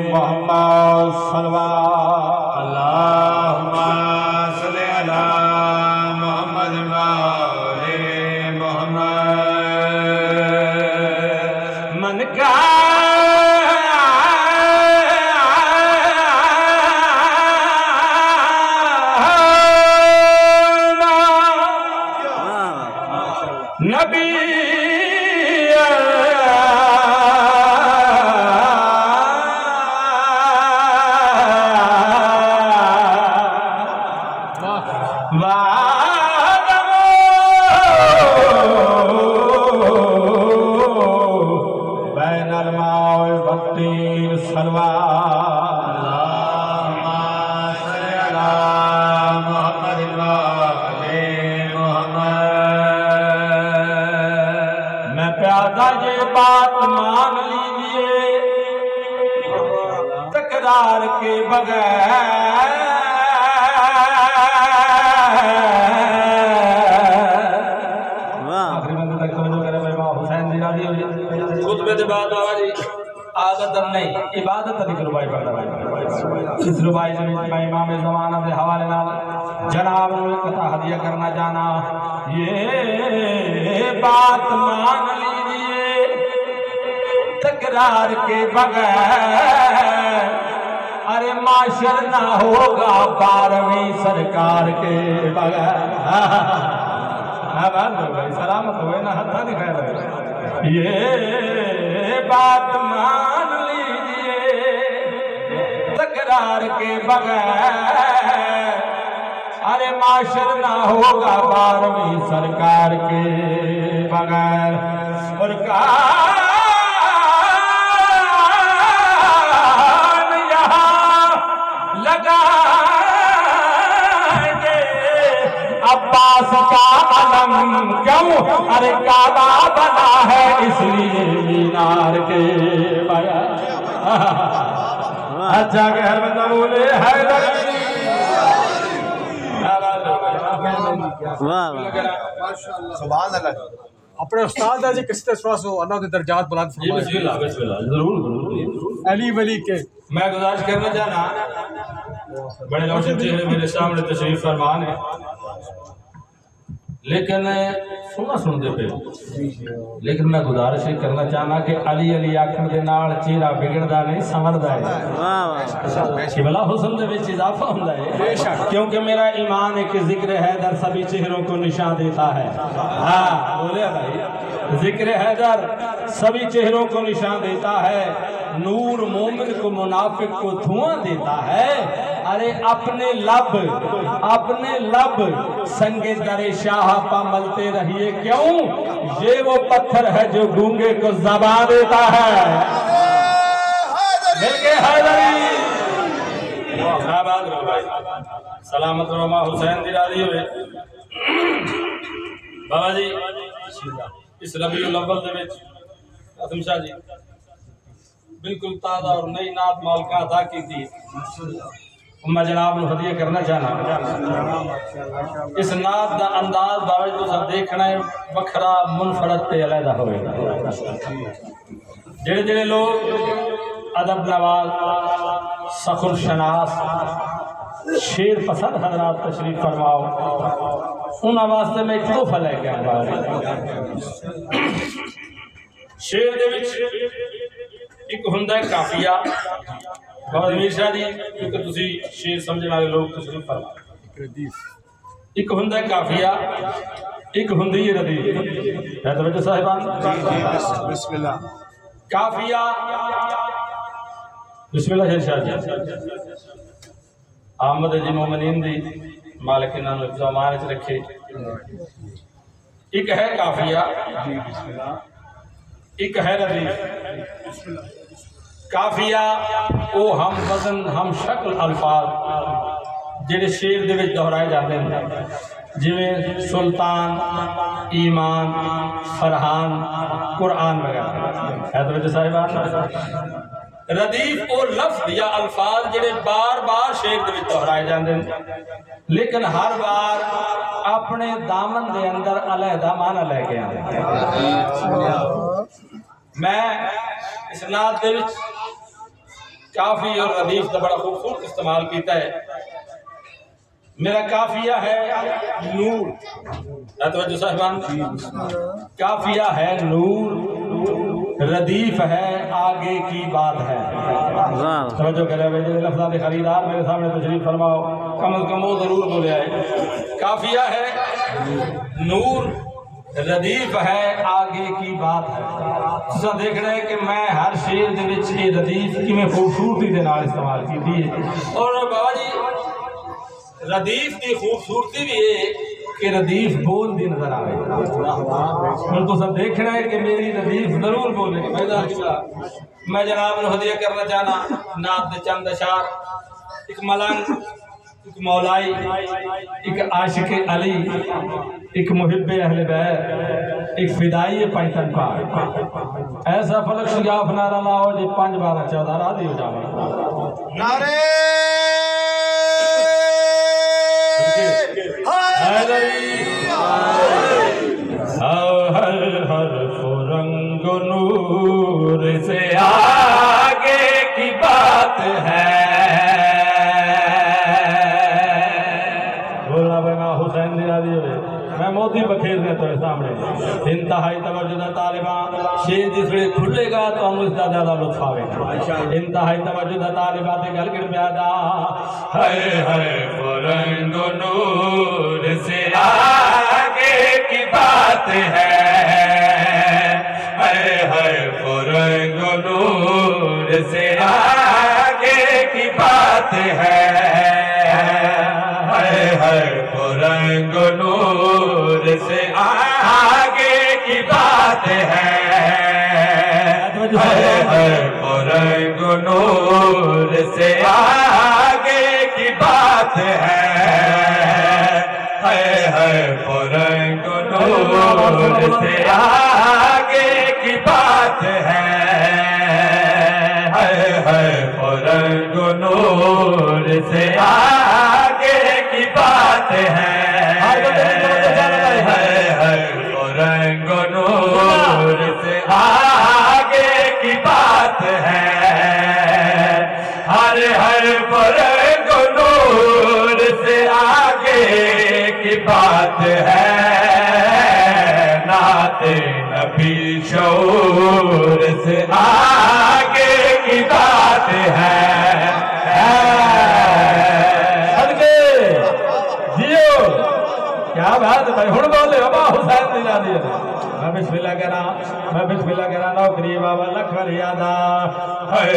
محمد صلوات اللہم صلی علی محمد وآلِ محمد من کان نبی تکرار کے بغیر آخری بندے تک توجہ کرے بھائی امام حسین دی راضی ہو جائے خطبے دے بعد بابا جی عادت نہیں عبادت نہیں ربائی پڑھتا بھائی اس ربائی سے میں امام زمانہ دے حوالے نال جناب قطع ہدیہ کرنا جانا یہ بات مان لیجئے تکرار کے بغیر ارے معاشر نہ ہوگا 12ویں سرکار کے بغیر سلامت ہوئے نا ہتھا دکھائے رہے یہ بات مان لیجئے تکرار کے بغیر ارے معاشر نہ ہوگا 12ویں سرکار کے بغیر اور کان یہاں لگائیں گے عباس کا علم کیوں ارے کعبہ بنا ہے اس لیے مینار کے بغیر اچھا کہ ہر بندہ بولے حیدر سبحان اللہ اپنے استاد ہے جی کس طرح سے اللہ کے درجات بلند فرمائے بسم اللہ ضرور علی ولی کے میں گزارش کرنا چاہنا بڑے روشن چہرے میرے سامنے تشریف فرمان ہے لیکن سونا سن دے پہ لیکن میں گزارش کرنا چاہنا کہ علی علی آکھن دے نال چہرہ بگڑدا نہیں سنوردا ہے بلا حسن دے وچ اضافہ ہوندا ہے کیونکہ میرا ایمان ہے کہ ذکر حیدر سبھی چہروں کو نشان دیتا ہے ہاں بولے بھائی ذکر حیدر سبھی چہروں کو نشان دیتا ہے نور مومن کو منافق کو دھواں دیتا ہے ارے اپنے لب سنگ در شاہ پا ملتے رہیے کیوں یہ وہ پتھر ہے جو گونگے کو زبان دیتا ہے مل کے حیدری سلامت رحمہ حسین دی راضی ہوئے بابا جی اس ربیع الاول دے وچ قاسم شاہ جی بالکل تازہ اور نئی نعت مالکہ ادا کی تھی میں جناب نے ہدیہ کرنا چاہنا اس نعت دا انداز بابا جی تو سب دیکھنا ہے بکھرا منفرد تے علیحدہ ہوئے جڑے جڑے لوگ ادب نواز سخن شناس شیر پسند حضرات تشریف فرماؤ ان واسطے میں ایک تحفہ لے کے آیا شیر دے وچ ہوندا ہے کافیہ محمد امیر شاہ جی کیونکہ تسی شعر سمجھنے والے لوگ تشریف فرما ایک ہوندا ہے کافیہ ایک ہوندی ہے ردیف ہے توجہ صاحبان بسم اللہ کافیہ بسم اللہ شاہ جی آمد جی مومنین دی مالک انہوں نے زمان سے رکھے ایک ہے کافیہ ایک ہے ردیف کافیہ او ہم وزن ہم شکل الفاظ جڑے شعر دے وچ دہرائے جاتے ہیں جویں سلطان ایمان فرحان قرآن وغیرہ ہے توجہ صاحبان ردیف او لفظ یا الفاظ جڑے بار بار شعر دے وچ دہرائے جاندے ہیں لیکن ہر بار اپنے دامن دے اندر علیحدہ معنی لے کے آندے ہیں میں اس نعت دے وچ کافی اور ردیف کا بڑا خوبصورت استعمال کیتا ہے میرا کافیہ ہے نور توجہ صاحبان کافیہ ہے نور ردیف ہے آگے کی بات ہے توجہ کرے بھائی جب لفظات خریدار میرے سامنے تشریف فرماؤ کم از کم وہ ضرور بولے آئے کافیہ ہے نور ردیف ہے آگے کی بات ہے تسا دیکھ رہے کہ میں ہر شعر دے وچ یہ ردیف کی میں خوبصورتی دے نال استعمال کی تھی اور بابا جی ردیف کی خوبصورتی بھی ہے کہ ردیف بول دی نظر آئے اور تو سب دیکھ رہے ہیں کہ میری ردیف ضرور بولے میں جناب نے ہدیہ کرنا چاہنا نعت دے چند اشعار ایک ملنگ ایک مولائی ایک عاشق علی ایک محب اہل بیت ایک فدائی پنجتن پاک ایسا فلک شگاف نعرہ لاؤ جی 5 12 14 راضی ہو جاؤ نعرے ہر حرف رنگ نور سے آگے کی بات ہے بولنا بنا حسین دیا دیئے میں موتی بکھیر دیا تو سامنے انتہائی توجہ طالبان شیر جس وقت کھلے گا تو ہم اس کا زیادہ لطف آوے انتہائی توجہ طالبان سے گل کر پیادا ہر رنگ نور سے آگے کی بات ہے ہر رنگ نور سے آگے کی بات ہے ہر رنگ نور سے آگے کی بات ہے ہر رنگ نور سے آگے کی بات ہے ہر رنگ نور سے آگے کی بات ہے ہر رنگ نور سے آگے کی بات ہے رنگ نور سے آگے کی بات ہے ہر رنگ نور سے آگے کی بات ہے نعت نبی شعور سے آگے کی بات ہے کیا بات ہے بھائی ہن بولے بابا حسین دلا دیے میں بسم اللہ کہہ رہا نوکری بابا لکھ یادا ہر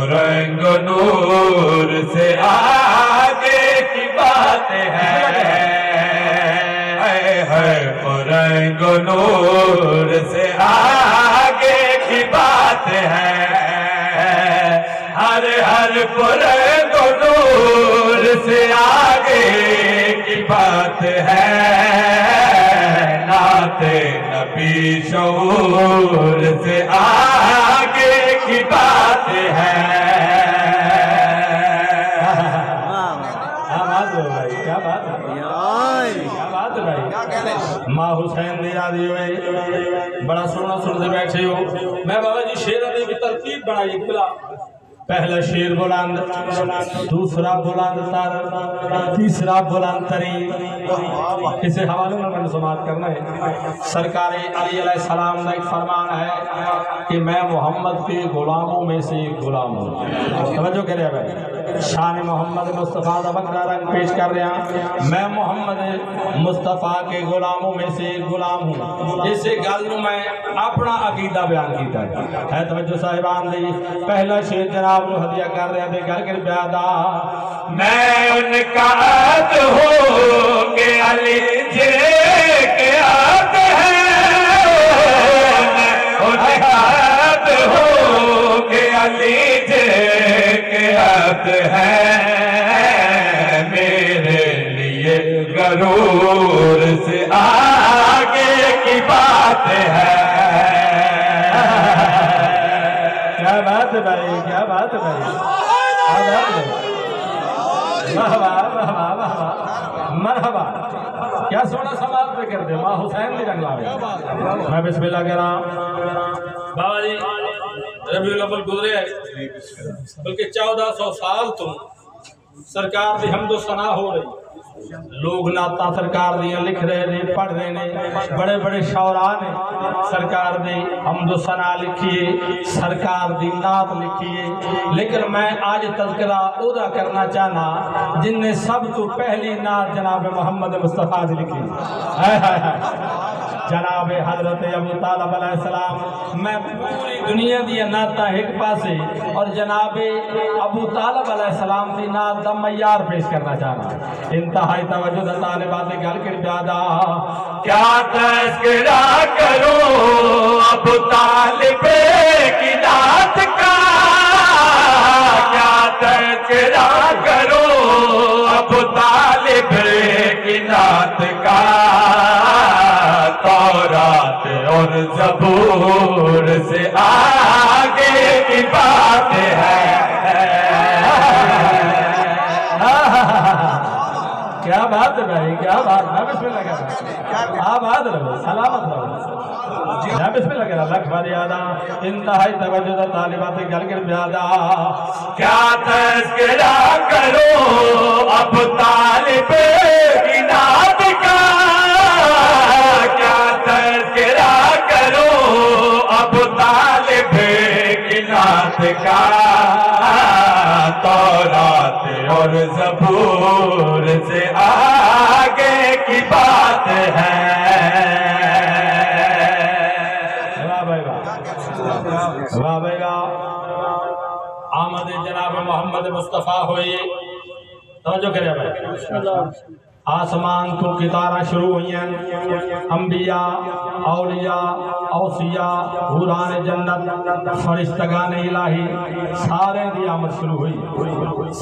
رنگ نور سے آگے کی بات ہے ہر رنگ نور سے آگے کی بات ہے ہر رنگ نور سے آگے کی بات ہے نعت نبی شعور سے آگے کی بات ہے کیا بات ہے بھائی ماں حسین دی یادی ہوئے بڑا سونا سنتے بیٹھے ہو میں بابا جی شیرہ دی بھی ترتیب بنائی بلا پہلا شیر بلند، دوسرا بلند تر، تیسرا بلند ترین. اسے حوالے میں نے سماعت کرنا ہے. سرکار علی علیہ السلام کا ایک فرمان ہے کہ میں محمد کے غلاموں میں سے ایک غلام ہوں. توجہ کرے بھائی، شان محمد مصطفیٰ کا بکرا رنگ پیش کر رہے ہیں. میں محمد مصطفیٰ کے غلاموں میں سے ایک غلام ہوں. اسے گل میں اپنا عقیدہ بیان کیتا ہے. توجہ صاحبان دی. پہلا شیر جناب نو ہدیہ کر رہے ہیں گھر کے پیادا. میں ان کا عہد ہوں کہ علی جے کے عہد ہے. میں ان کا عہد ہوں کہ علی جے کے عہد ہے. میرے لیے غرور سے آگے کی بات ہے. کیا بات ہے بھائی، کیا بات ہے بھائی. مرحبا. کیا سونا سماعت پہ کر دے. ماں حسین بھی رنگ لاوے. میں بسم اللہ کہہ رہا ہوں. بابا جی ربیع الاول گزرے ہے، بلکہ 1400 سال تو سرکار دی حمد و ثنا ہو رہی. لوگ نعتاں سرکار دیاں لکھ رہے ہیں، پڑھ رہے ہیں. بڑے بڑے شعراء نے سرکار دی حمد و ثنا لکھیے، سرکار دی نعت لکھیے. لیکن میں آج تذکرہ اودا کرنا چاہنا جن نے سب تو پہلی نعت جناب محمد مصطفیٰ دی لکھی. جناب حضرت ابو طالب علیہ السلام. میں پوری دنیا دی نعتاں ایک پاسے اور جناب ابو طالب علیہ السلام دی نعت دا معیار پیش کرنا چاہنا. انتہائی توجہ دا طالبات گل کر پیادا. کیا تذکرہ کروں ابو طالب کی نعت کا. کیا تذکرہ کروں ابو طالب کی نعت کا. تورات اور زبور سے آگے کی بات ہے. کیا بات ہے بھائی، کیا بات. میں بسم اللہ کہہ رہا ہوں. آباد رہو، سلامت رہو. میں بسم اللہ کہہ رہا ہوں. لکھ فریادہ. انتہائی توجہ دا طالبات گل کر پیادا. کیا تذکرہ کرو اب طالب کی نعت کا. کیا تذکرہ کرو اب طالب کی نعت کا. تورات اور زبور سے آگے کی بات ہے. واہ بھائی واہ، واہ بھائی واہ. آمد جناب محمد مصطفیٰ ہوئی. توجہ کرے بھائی. آسمان تو کتارہ شروع ہوئی ہیں. انبیاء، اولیاء، اوصیاء، حوران جنت، فرشتگان الہی سارے دی آمد شروع ہوئی.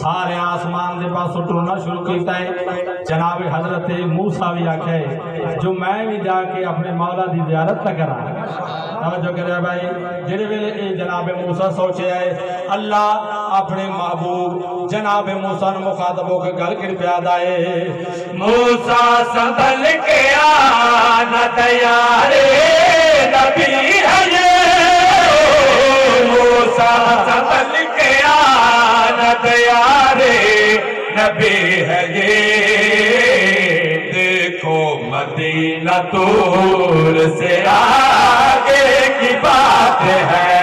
سارے آسمان دے پاس اٹھنا شروع کیتا ہے. جناب حضرت موسیٰ بھی آکھے جو میں بھی جا کے اپنے مولا دی زیارت نہ کرا. توجہ کرے بھائی. جڑے ویلے جناب موسیٰ سوچے آئے اللہ اپنے محبوب جناب موسیٰ نے مخاطب ہو کے گل کر پیادا ہے. موسیٰ سنبھل کے آنا تیار نبی ہے یہ. موسیٰ سنبھل کے آنا تیار نبی ہے یہ. دیکھو مدینہ طور سے آگے کی بات ہے.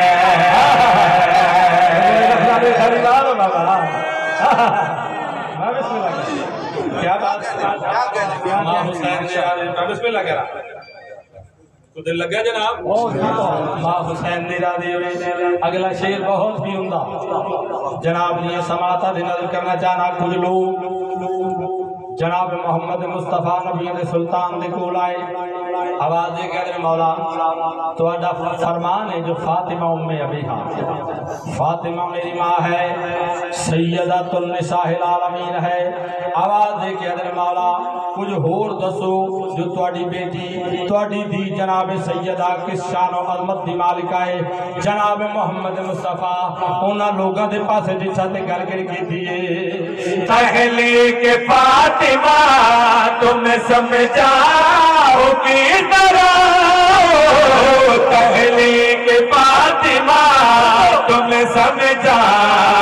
کیا بات ہے. ماں حسین نے بسم اللہ کہہ رہا. تو دل لگا جناب. ماں حسین نے راضی ہوئے. اگلا شیر بہت بھی عمدہ جناب نے سماعت دی نظر کرنا چاہنا. کچھ لوگ جناب محمد مصطفیٰ نبی سلطان دے کول آئے. آواز دے کہتے ہیں مولا تو اڈا فرمان ہے جو فاطمہ ام ابیہا. فاطمہ میری ماں ہے، سیدۃ النساء العالمین ہے. آواز دے کہتے ہیں مولا کچھ ہور دسو جو تواڈی بیٹی تواڈی دی جناب سیدہ کس شان و عظمت دی مالکہ ہے. جناب محمد مصطفیٰ انہاں لوگاں دے پاسے جسا تے گل کر کے دیے. پہلے کے فاطمہ تم سمجھاؤ کی طرح. پہلے کے فاطمہ تم سمجھاؤ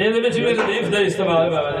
ਇਹਦੇ ਵਿੱਚ ਵੀ ਰਦੀਫ ਦਾ ਇਸਤੇਮਾਲ ਬਾਬਾ ਜੀ।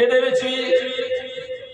ਇਹਦੇ ਵਿੱਚ ਵੀ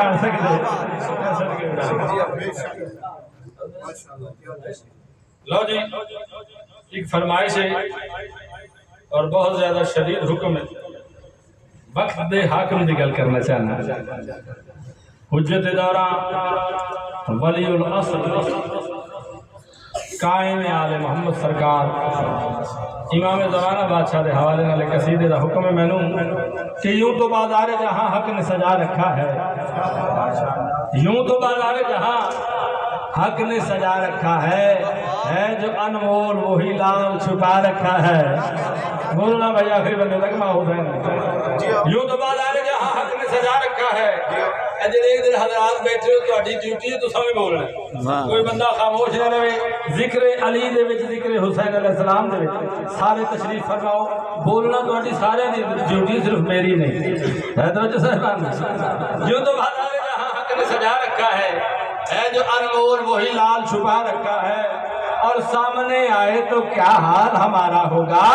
بنا سکتے لو جی ایک فرمائش ہے اور بہت زیادہ شدید حکم ہے وقت دے حاکم دی گل کرنا چاہنا حجت دوران ولی العصر قائم آل محمد سرکار امام زمانہ بادشاہ دے حوالے نالے قصیدے دا حکم ہے مینوں کہ یوں تو بازار جہاں حق نے سجا رکھا ہے یوں تو بازار جہاں حق نے سجا رکھا ہے جو انمول وہی لال چھپا رکھا ہے بولنا بھائی آخری بندے تک ماں حسین یوں تو بازار جہاں حق نے سجا رکھا ہے اجر ایک دن حضرات بیٹھے ہو تو اڈی ڈیوٹی ہے تو سمیں بولنا کوئی بندہ خاموش نہ رہے ذکر علی دے وچ ذکر حسین علیہ السلام دے وچ سارے تشریف فرماؤ بولنا تو اڈی سارے دی ڈیوٹی صرف میری نہیں ہے تو صاحبان یوں تو بازار جہاں حق نے سجا رکھا ہے جو انمول وہی لال چھپا رکھا ہے اور سامنے آئے تو کیا حال ہمارا ہوگا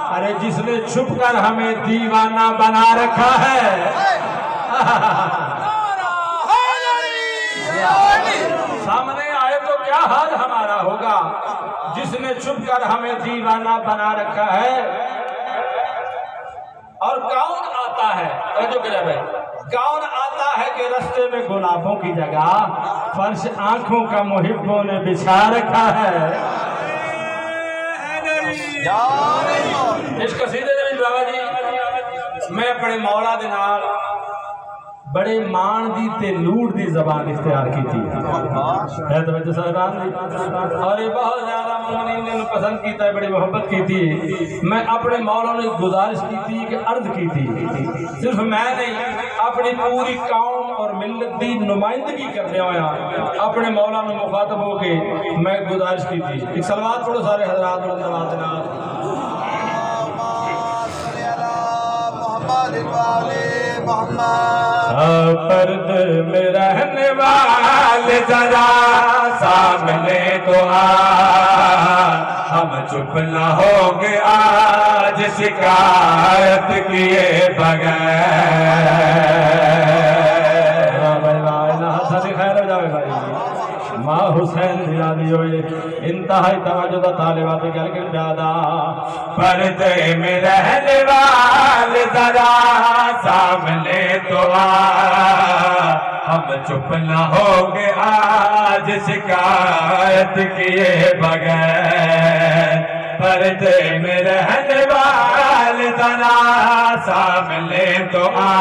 ارے جس نے چھپ کر ہمیں دیوانہ بنا رکھا ہے سامنے آئے تو کیا حال ہمارا ہوگا جس نے چھپ کر ہمیں دیوانہ بنا رکھا ہے اور کون آتا ہے کون آتا ہے کہ رستے میں گلابوں کی جگہ فرش آنکھوں کا محبوں نے بچھا رکھا ہے اس قصیدے میں بابا جی میں اپنے مولا دے نال بڑے مان دی تے لوٹ دی زبان اختیار کی تھی ہے توجہ صاحبان دی اور یہ بہت زیادہ مومنین نے پسند کیتا ہے بڑی محبت کی تھی میں اپنے مولا نے گزارش کی تھی کہ عرض کی تھی صرف میں نہیں اپنی پوری قوم اور ملت دی نمائندگی کرنے ہویا اپنے مولا نے مخاطب ہو کے میں گزارش کی تھی ایک صلوات پڑھو سارے حضرات اور صلوات پرد میں رہنے والے ذرا سامنے تو آ ہم چپ نہ ہو گے آج شکایت کیے بغیر خیر ہو جاوے بھائی ماں حسین زیادی ہوئے انتہائی توجہ دا طالبات گل کے پیادا پردے میں رہنے والے ذرا سامنے تو آ ہم چپ نہ ہو گے آج شکایت کیے بغیر پردے میں رہنے والے ذرا سامنے تو آ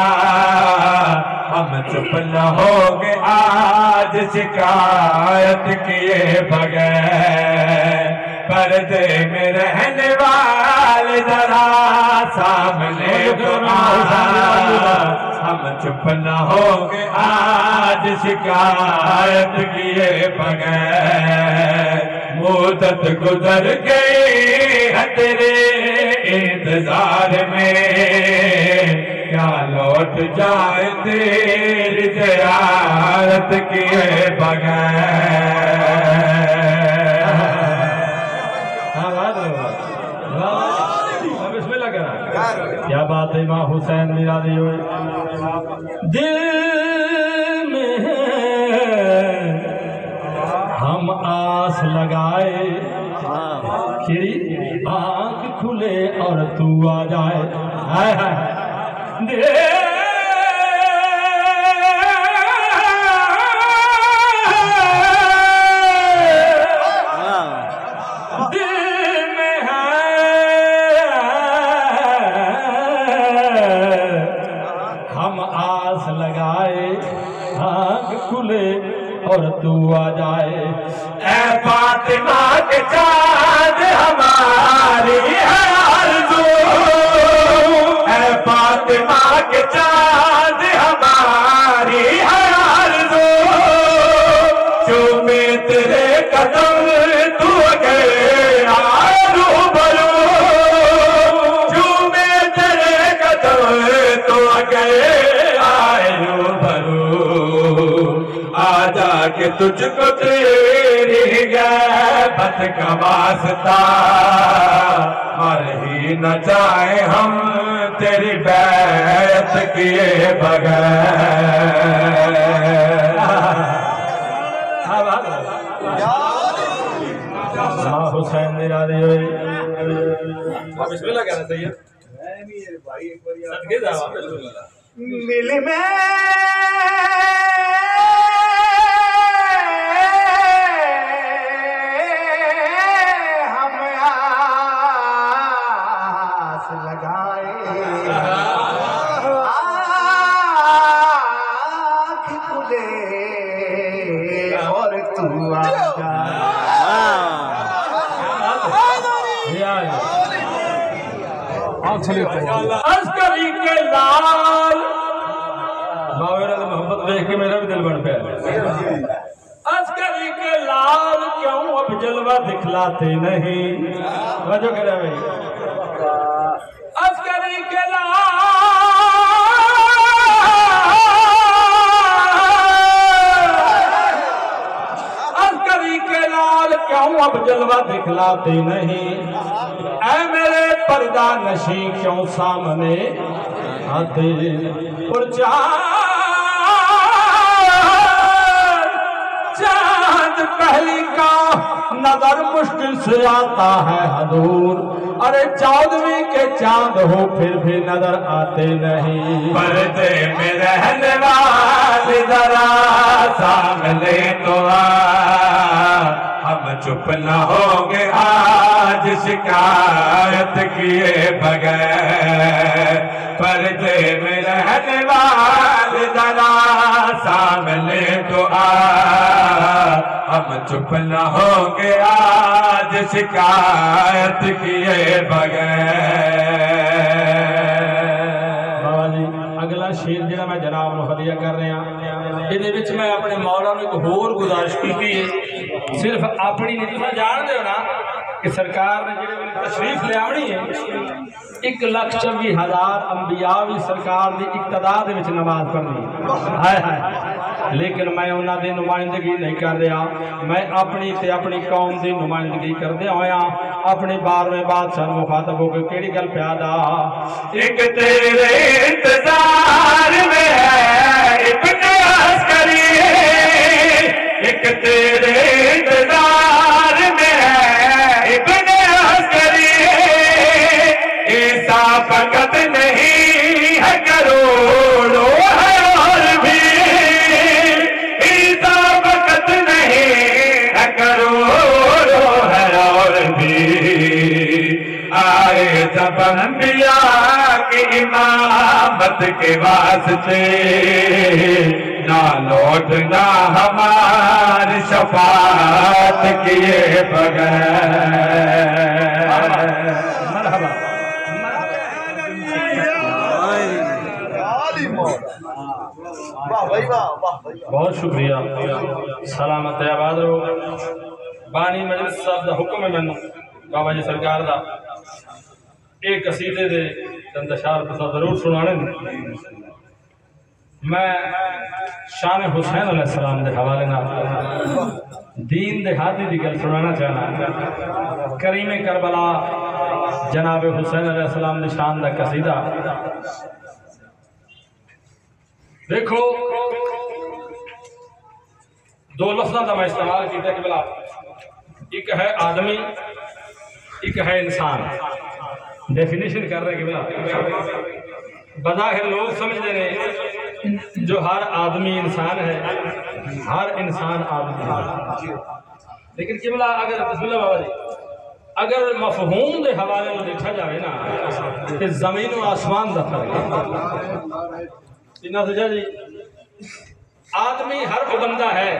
ہم چپ نہ ہو گے آج شکایت کیے بغیر پردے میں رہنے والے ذرا سامنے تو آ ہم چپ نہ ہو گے آج شکایت کیے بغیر مدت گزر گئی ہے تیرے انتظار میں کیا لوٹ جائے تیری زیارت کیے بغیر بسم اللہ کرا کیا بات ہے ماں حسین میرادی ہوئے دل میں ہم آس لگائے کہ آنکھ کھلے اور تو آ جائے دل میں ہم آس لگائے آنکھ کھلے اور تو آ جائے اے فاطمہ کے چاند ہماری ہے آرزو اے فاطمہ کے چاند ہماری ہے آرزو چومے تیرے قدم تو گئے روبرو چومے تیرے قدم تو گئے روبرو آجا کہ تجھ کو تیری غیبت کا واسطہ مر ہی نہ جائے ہم تیری بیعت کیے بغیر حسین نرادی ہوئی بسم اللہ کہنا چاہیے صدقے جاوا دل میں ہم آس لگائے آنکھ کھلے اور تو آ جا عسکری کے لال باویرہ نے محبت دیکھ کے میرا بھی دل بن پیا عسکری کے لال کیوں اب جلوہ دکھلاتے نہیں وجہ کہہ رہے بھائی عسکری کے لال کیوں اب جلوہ دکھلاتے نہیں اے میرے پردہ نشیں کیوں سامنے آتے اور چاند پہلی کا نظر مشکل سے آتا ہے حضور ارے چودھویں کے چاند ہو پھر بھی نظر آتے نہیں پردے میں رہنے والے ذرا سامنے تو آ ہم چپ نہ ہوں گے آج شکایت کیے بغیر پردے میں رہنے والے ذرا سامنے تو آ ہم چپ نہ ہوں گے آج شکایت کیے بغیر اگلا شیر جڑا میں جناب نو ہدیہ کر رہا یہ میں اپنے مولا نے ایک ہور گزارش کی صرف اپنی نہیں تو جان دے نا کہ سرکار نے جڑے تشریف لے آنی ہے 1,24,000 انبیاء بھی سرکار دی اقتداء دے وچ نماز پڑھنی ہائے ہائے لیکن میں انہاں دی نمائندگی نہیں کر رہا میں اپنی تے اپنی قوم دی نمائندگی کر دے ہویا اپنی 12ویں بادشاہ مخاطب ہو کے کیڑی گل پیادا ایک تیرے انتظار میں ہے ابن عسکری ایک تیرے انتظار میں ہے ابن عسکری ایسا فقط نہیں ہے کروڑوں ہے اور بھی ایسا فقط نہیں ہے کروڑوں ہے اور بھی آئے جب انبیاء کی امامت کے واسطے نہ لوٹنا ہماری شفاعت کیے بغیر مرحبا بہت شکریہ سلامت آباد رہو بانی مجلس صاحب دا حکم ہے میں بابا جی سرکار دا ایک قصیدے دے چند اشعار تو ضرور سنانے میں شان حسین علیہ السلام دے حوالے نہ دین دے ہاتھی دی گل سنانا چاہنا کریم کربلا جناب حسین علیہ السلام دے شان دا قصیدہ دیکھو دو لفظاں دا میں استعمال کیتا کہ بلا ایک ہے آدمی ایک ہے انسان ڈیفینیشن کر رہے کہ بلا بظاہر لوگ سمجھ رہے ہیں جو ہر آدمی انسان ہے ہر انسان آدمی ہے لیکن کہ بلا اگر بسم اللہ بابا جی اگر مفہوم دے حوالے میں دیکھا جائے نا کہ زمین و آسمان دا فرق ہے سجا جی آدمی ہر وہ بندہ ہے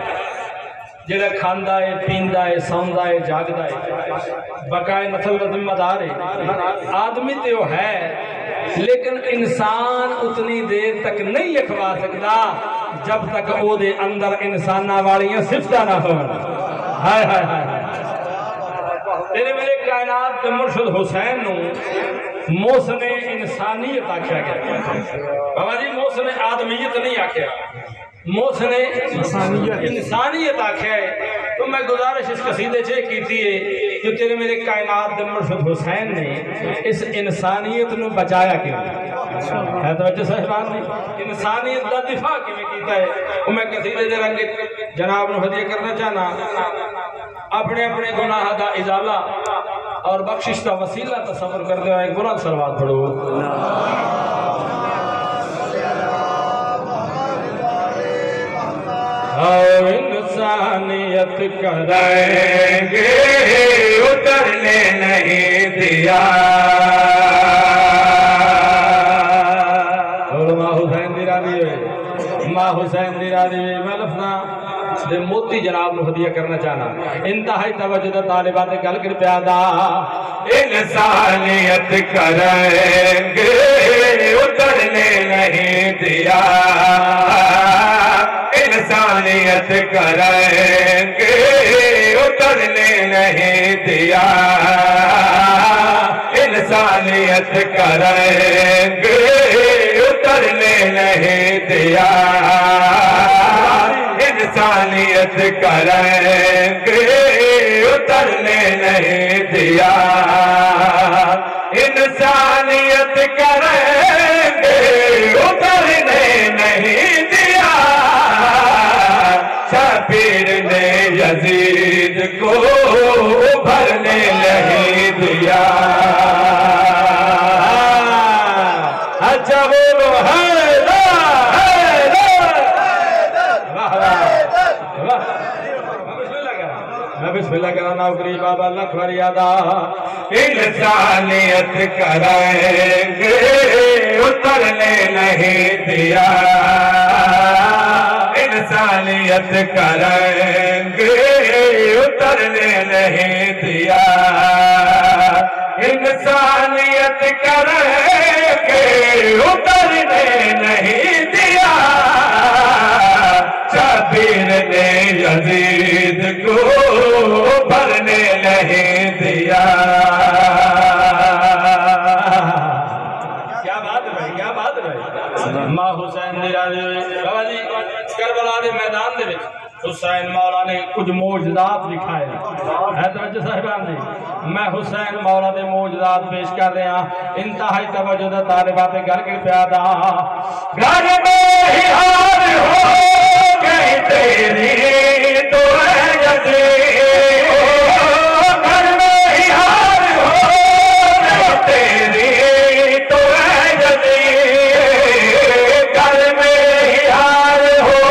جڑا کھاندا ہے پیندا ہے سوندا ہے جاگدا ہے بقائے نسل کا ذمہ دار ہے آدمی تے وہ ہے لیکن انسان اتنی دیر تک نہیں اکھوا سکتا جب تک او دے اندر انساناں والیاں صفتاں نہ ہون ہائے ہائے ہائے تیرے میرے کائنات کے مرشد حسین نو محسن انسانیت آکھیا گیا بابا جی محسن آدمیت نہیں آکھیا محسن انسانیت آکھیا ہے تو میں گزارش اس قصیدے چھے کیتی ہے جو تیرے میرے کائنات دے مرشد حسین نے اس انسانیت نو بچایا کیوں ہے توجہ صاحبان نے انسانیت دا دفاع کیوں کیتا ہے وہ میں قصیدے دے رنگ جناب نو ہدیہ کرنا چاہنا اپنے اپنے گناہ دا ازالہ اور بخشش دا وسیلہ تصور کر دے ایک بلند صلوات پڑھو انسانیت کریں گے اترنے نہیں دیا ماں حسین دی راضی ہوئے ماں حسین دی راضی ہوئے میں لفظاں دے موتی جناب نو ہدیہ کرنا چاہنا انتہائی توجہ طالبات گل کر پیادا انسانیت کریں گے اترنے نہیں دیا انسانیت کریں گے اترنے نہیں دیا انسانیت کریں گے اترنے نہیں دیا انسانیت کریں گے اترنے نہیں دیا انسانیت کریں گے اترنے نہیں دیا شبیر نے یزید کو بھرنے نہیں دیا اچھا بولو بسم اللہ کرنا نوکری بابا لکھ وریادہ انسانیت کریں گے اترنے نہیں دیا انسانیت کریں گے اترنے نہیں دیا انسانیت کریں گے اترنے نہیں دیا شبیر نے یزید کو بھرنے نہیں دیا کیا بات ہے کیا بات ہے ماں حسین دی راضی بابا جی کربلا دے میدان دے حسین مولا نے کچھ معجزات دکھائے ہے توجہ صاحبان جی میں حسین مولا دے معجزات پیش کر رہے ہیں انتہائی توجہ دا طالبات گھر کے پیادا گھر میں ہی ہار ہو گئی تیری تو ہے یزید گھر میں ہی ہار ہو گئی تیری تو ہے یزید گھر میں ہی ہار ہو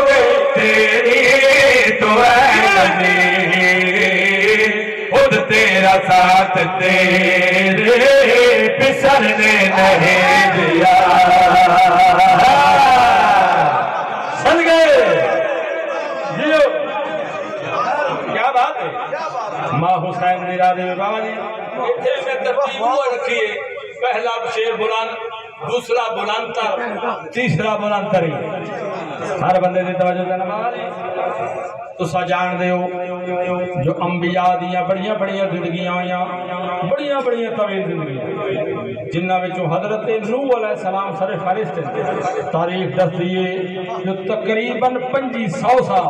گئی تیری تو ہے یزید خود تیرا ساتھ تیرے پسرنے نہیں دیا سن گئے جیو کیا بات ہے ماں حسین دی راضی ہوئے بابا جی اتنے میں ترتیب وہ رکھیے پہلا شیر بلند دوسرا بلند تر تیسرا بلند تری ہر بندے دی توجہ دینا بابا جی تو سجان دے ہو جو انبیاء دیاں بڑیاں بڑیاں زندگیاں ہویاں بڑیاں بڑیاں طویل زندگیاں جنہ وچوں حضرت نوح علیہ السلام سر فہرست تاریخ دس دیے جو تقریباً 2500 سال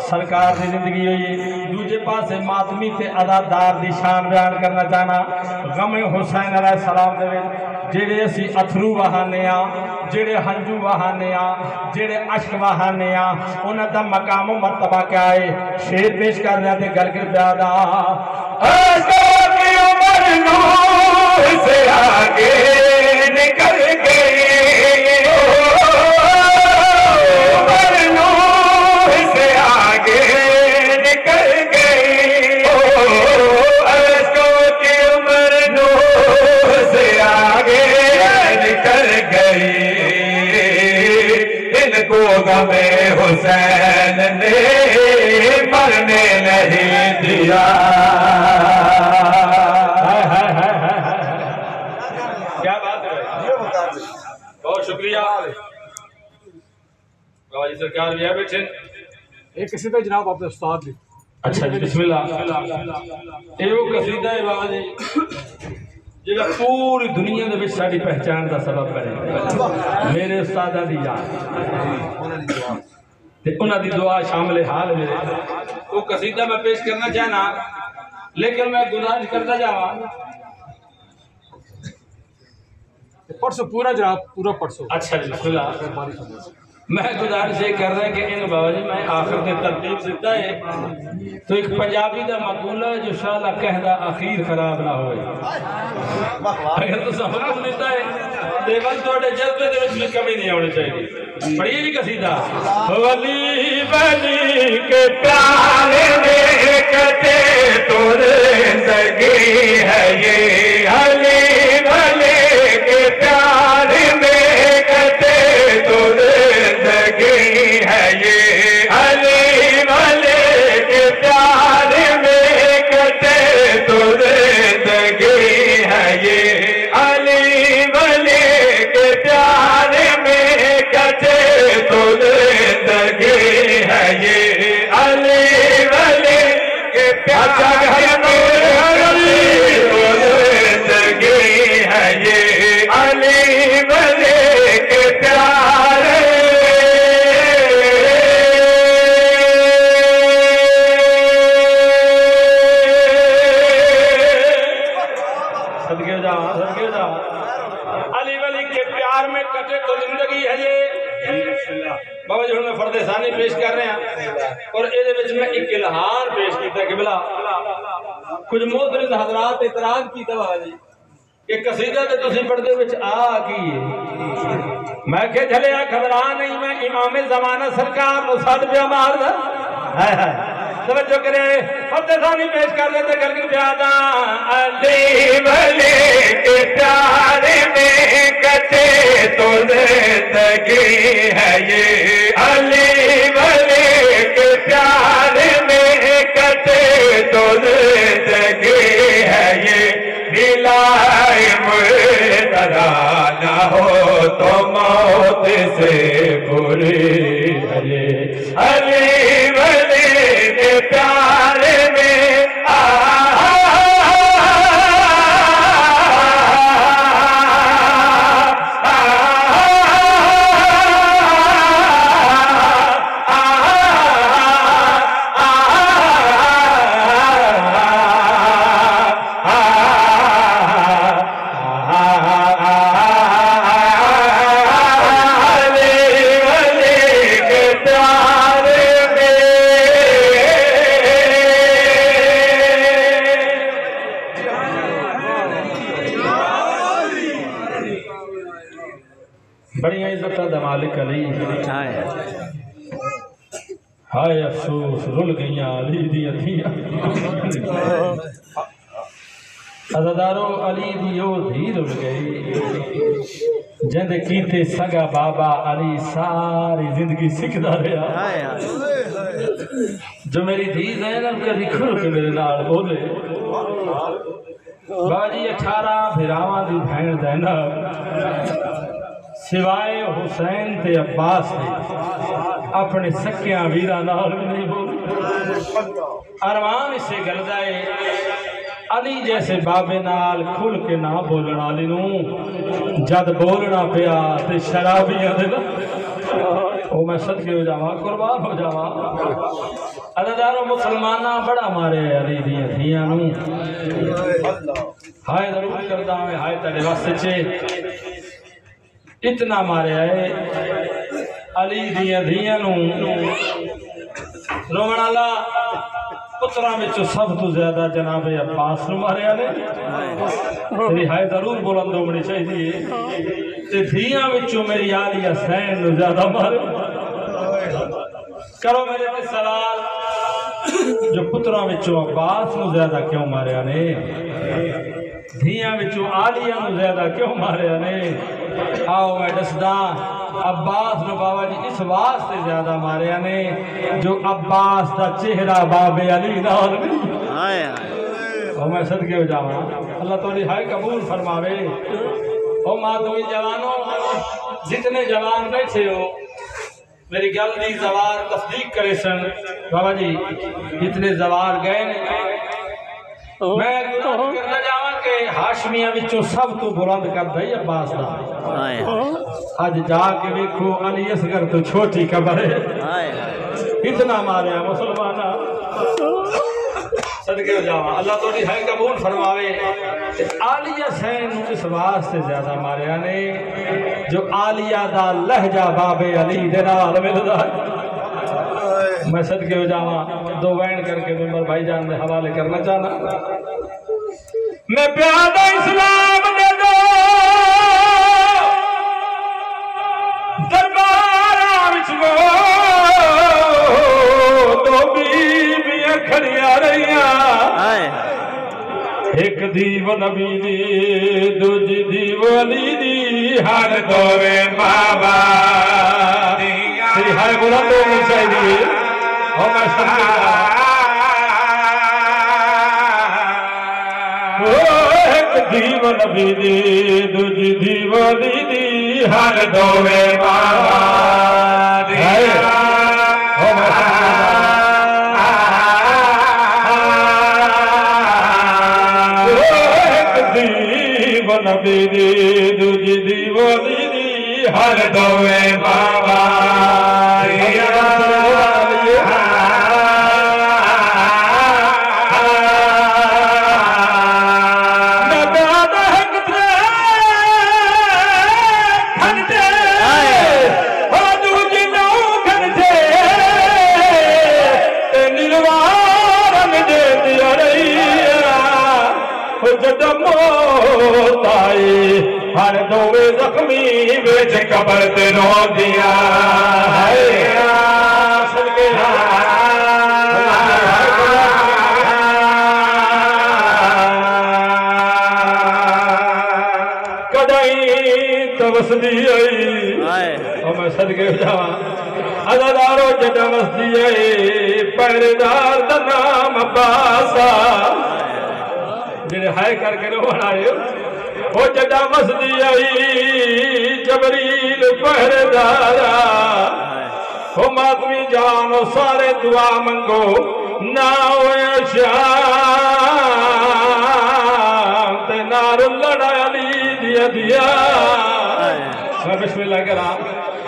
سرکار دی زندگی ہوئی دوجے پاسے ماتمی تے عزادار دی شان بیان کرنا چاہنا غم حسین علیہ السلام دے جڑے اسی اتھرو وہانے جڑے ہنجو وہانے جڑے عشق وہانے انہاں دا مقام و مرتبہ کیا ہے شیر پیش کر دیا تے گل کر پیادا عشق کی عمر نوح سے آگے نکل گئی عمر نوح سے آگے نکل گئی عشق کی عمر نوح سے آگے نکل گئی ان کو غم حسین نے مرنے نہیں دیا کیا بات ہے بہت شکریہ بابا جی سرکار بھی ہے بیٹھے ایک قصیدہ جناب آپ نے استاد لی اچھا جی بسم اللہ یہ وہ قصیدہ ہے بابا جی جگہ پوری دنیا دے وچ ساری پہچان دا سبب بنے میرے استاداں دی یاد تے انہاں دی دعا شامل حال میرے وہ قصیدہ میں پیش کرنا چاہنا لیکن میں گزارش کرتا جاواں پرسوں پورا جناب پورا پرسوں اچھا جی بسم اللہ میں گزارش یہ کر رہا ہے کہ ان بابا جی میں آخر کے ترتیب دیتا ہے تو ایک پنجابی دا مقولہ ہے جو شالا کہدا اخیر خراب نہ ہوئے اگر تو سفر دیتا ہے دیوان توڑے جذبے دے وچ کمی نہیں ہونے چاہیے پڑھیے جی قصیدہ ولی ولی کے پیار میں کتے تو زندگی ہے یہ علی ولی کے پیار میں کتے تو زندگی ہے یہ علی ولی کے پیار میں کتے تو زندگی ہے یہ علی ولی کے پیار میں کتے تو زندگی ہے یہ علی ولی کے پیار بابا جی میں فرد ثانی پیش کر رہے ہیں اور یہ میں ایک الہار پیش کیتا کہ بلا کچھ محترم حضرات اعتراض کیتا بابا جی کہ قصیدہ تے تسی پڑھدے وچ آ کی میں کہ جھلیا گھبرا نہیں میں امام زمانہ سرکار نو سد پیا ماردا ہائے ہائے توجہ کرے فرد ثانی پیش کر لیتے کر کے پیادا علی ولی کے پیار میں کتے تو زندگی ہے یہ علی ولی کے پیار میں کتے تو زندگی ہے یہ دلائے مرتضی نہ ہو تو موت سے بری ہے یہ علی ولی کے پیار میں بڑی عزت مالک علی ہائے افسوس رل گئیاں علی دی اتھیاں عزادارو علی دی او دھی رل گئی جند کیتے سگا بابا علی ساری زندگی سکھدا رہا جو میری دھی زینب کبھی کھل کے میرے نال بولے بابا جی 18 بھراواں دی بہن زینب سوائے حسین تے عباس تے اپنے سکیاں ویرا نال بھی نہیں بول ارمان اسے گلدائے علی جیسے بابے نال کھل کے نہ بولنا علی نوں جد بولنا پیا تے شرابیاں دے او میں صدقے ہو جاواں قربان ہو جاواں عزادارو مسلماناں بڑا مارے علی دیاں دھیاں نوں ہائے ضرور کردا میں ہائے تیرے واسطے چے اتنا مارے آئے علی دیاں دھیاں نوں رومن اللہ پترہ میں چو سب تو زیادہ جناب عباس نو مارے آلے تیری ہائے ضرور بلندوں منی چاہیے تے دھیاں میں چو میری آلی حسین نو زیادہ مارے کرو میرے میں سوال جو پترہ میں چو عباس نو زیادہ کیوں مارے آنے دھیاں میں چو آلیہ نو زیادہ کیوں مارے آنے آؤ میں دسداں عباس نو بابا جی اس واسطے زیادہ مارے آنے جو عباس دا چہرہ باب علی نال بھی او میں صدقے ہو جاؤں اللہ تولی ہائے قبول فرماوے او مادوی جوانوں جتنے جوان بیٹھے ہو میری گل دی زوار تصدیق کرے سن بابا جی جتنے زوار گئے میں کرنا جاواں کہ ہاشمیہ وچوں سب تو بلند کردا ہے عباس دا آج جا کے دیکھو علی اصغر تو چھوٹی قبر ہے اتنا ماریا مسلمانہ صدقے ہو جاواں اللہ تو ہے قبول فرماوے عالیہ حسین اس واسطے زیادہ ماریا نے جو عالیہ دا لہجہ باب علی دے نال ملدا میں صدقے ہو جاواں دو وین کر کے ممبر بھائی جان دے حوالے کرنا چاہنا میں پیادہ اسلام دے دو دربارہ وچ وہ دو بیبیاں کھڑیاں رہیاں ایک دیو نبی دی دوجی دیو علی دی ہر دوے بابا ہر بلا تو نہیں چاہیے اور میں سمجھا ایک دیو نبی دی دوجی دیو علی دی ہر دوے بابا نبی دی دوجی دیو علی دی ہر دوے بابا ہر دوے زخمی بیچ قبر تے رو دیا کدائی توسدی آئی اور میں صدقے ہو جاواں عزادارو جدہ وسدی آئی پہریدار دا نام عباسا جنہیں ہائے کر کے روحان آئے وہ جدہ وسدی آئی جبریل پہردارا وہ ماتمی جانو سارے دعا منگو ناوے شام تے نار لڑا علی دیا دیا میں بسم اللہ کرام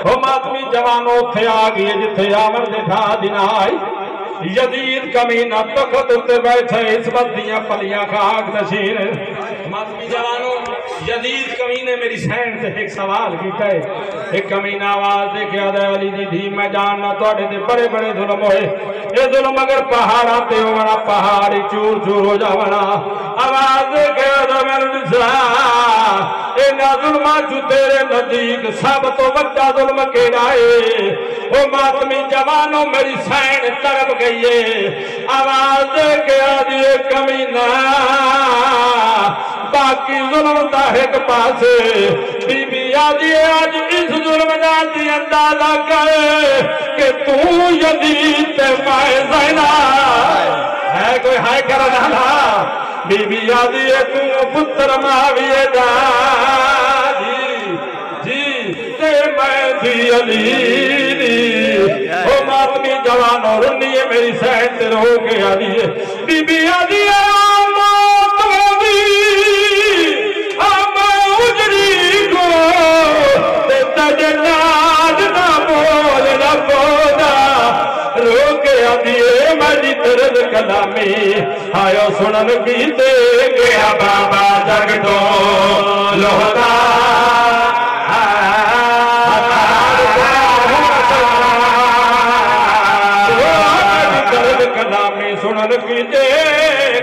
وہ ماتمی جوانو تھے آگئی جتھے آمر دے تھا دن آئی یزید کمینہ تخت اتے بیٹھے اس بدیاں پلیاں خاک نشین ماتمی جوانوں یزید کمینے میری سین سے ایک سوال کیتا ہے ایک کمینہ آواز دے کے آدھے علی دی دھی میں جاننا توڑے دے بڑے بڑے ظلم ہوئے یہ ظلم اگر پہاڑ آتے ہو ورنہ پہاڑی چور چور ہو جاونا آواز دے کے آدھے میرے نساء اینا ظلمہ جو تیرے نزدیک سب تو بچہ ظلم کے رائے وہ ماتمی جوانوں میری سین طرف گئی ہے آواز دے کے آدھے کمینہ باقی ظلم دا ایک پاسے بی بی آدھی آج اس ظلم دا دی اندازہ کرے کہ تو یزید تے پائے زینہ ہے کوئی ہائے کرنا نا بی بی آدھی تو پتر معاویہ دا جی تے میں تھی علی او ماتمی جوانوں رنی ہے میری سین تے رو کے آدھی بی بی آدھی کلامی آیو سنن کیتے گیا بابا جگ تو لوہتا کلامی سنن کیتے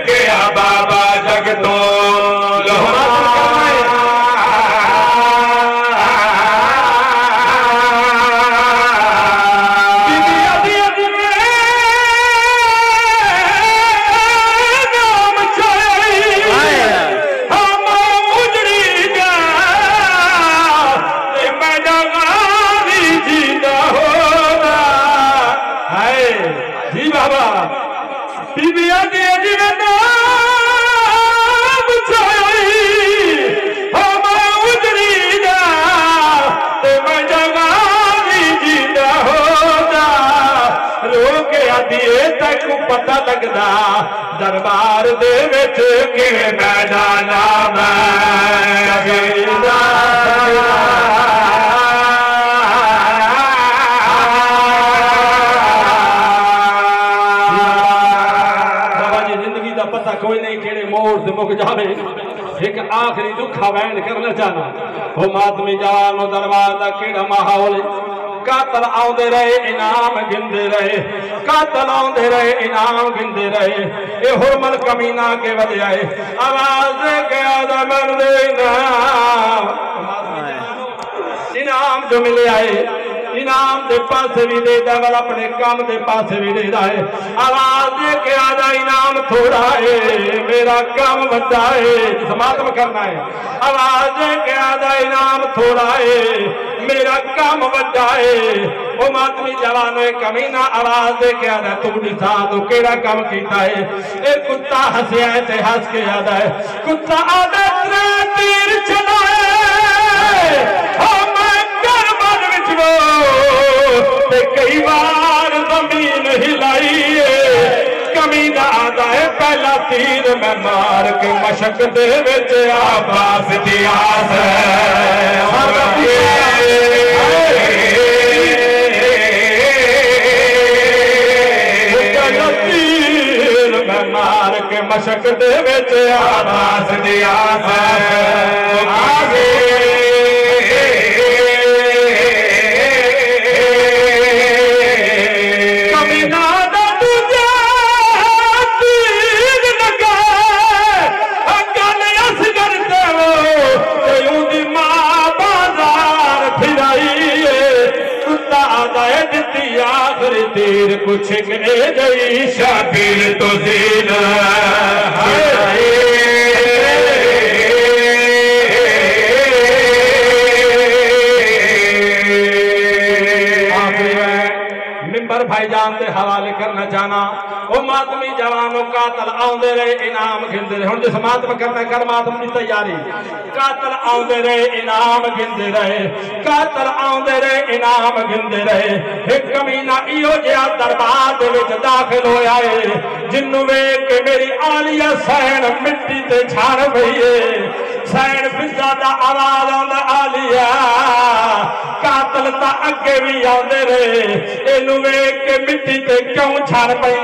گیا بابا جگ تو لوہتا پتہ لگدا دربار دے وچ کہ میدان بابا جی زندگی آخری دکھا بیان کرنا چاہنا وہ ماتمی جوانو دربار دا کیڑا ماحول قاتل آؤندے رہے انعام گندے رہے قاتل آؤندے رہے انعام گندے رہے اے حرمل کمینہ کے وجہ ہے آواز دے کے آدھا مرد انعام جو ملے آئے انعام دے پاسے بھی دے دا ول اپنے کام دے پاسے بھی دے دا ہے آواز دے کے آدھا انعام تھوڑا ہے میرا کام بڑا ہے سماعت میں کرنا ہے آواز دے کے آدھا انعام تھوڑا ہے میرا کام بڑا ہے وہ ماتمی جوانو کمینہ آواز دے کے آدھا تم نسا تو کیڑا کام کیتا ہے اے کتا ہنسے آئے تے ہنس کے آدھا ہے کتا آدھا تیر چلائے تے کئی بار زمین ہلائیے کمینہ آدھا ہے پہلا تیر میں مار کے مشک دے وچ آباس دیاس پہلا تیر میں مار کے مشک دے وچ آباس دیاس آگے تیر کچھ گئے گئی شابیر تو زین ممبر بھائی جان دے حوالے کرنا چاہنا وہ ماتمی جوانوں قاتل آؤندے رہے انعام گھندے رہے ہن جس ماتم کرنا کر ماتم دی تیاری قاتل آؤندے رہے انعام گھندے رہے قاتل آؤندے رہے انعام گھندے رہے ایک کمینہ ایو جہا دربار دے وچ داخل ہویا ہے جنوں ویکھ کے میری آلیہ سین مٹی تے چھاڑ پئی سین فضا دا آواز آندا آلیہ قاتل تا اگے بھی آندے رہے اینو ویکھ کے مٹی تے کیوں چھاڑ پئی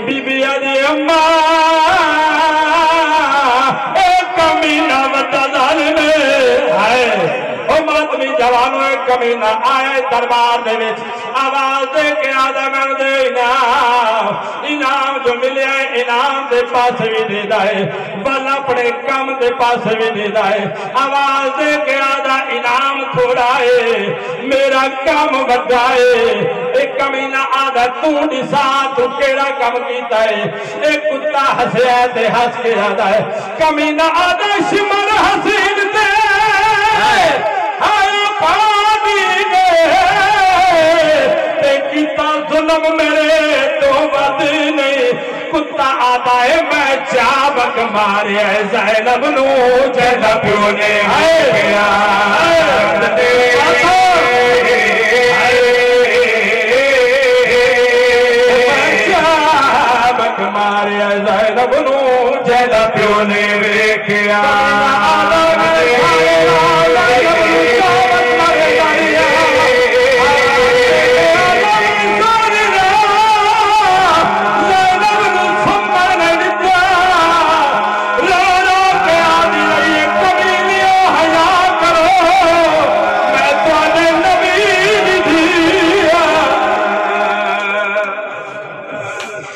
بی بی آدھی اماں اے کمینہ وڈا ظالم ہے او ماتمی جوانو اے کمینہ آئے دربار دے وچ آواز دے کے آدھا میں دے انعام جو ملے آئے انعام دے پاس بھی دے دائے بل اپنے کام دے پاس بھی دے دائے آواز دے کے آدھا انعام تھوڑا ہے میرا کام بڑا ہے ایک کمینہ آدھا تو نسا تو کیڑا کام کیتا ہے ایک کتا ہسے آئے تے ہس کے آدھا ہے کمینہ آدھا شمر حسین دے ہائے پانی دے تے کیتا ظلم میرے تو بد نہیں کتا آدھا ہے میں چابک مارے زینب نو جیدہ پیو نے آئے پیار دے مارے زینب نو جیدہ پیو نے ویکھیا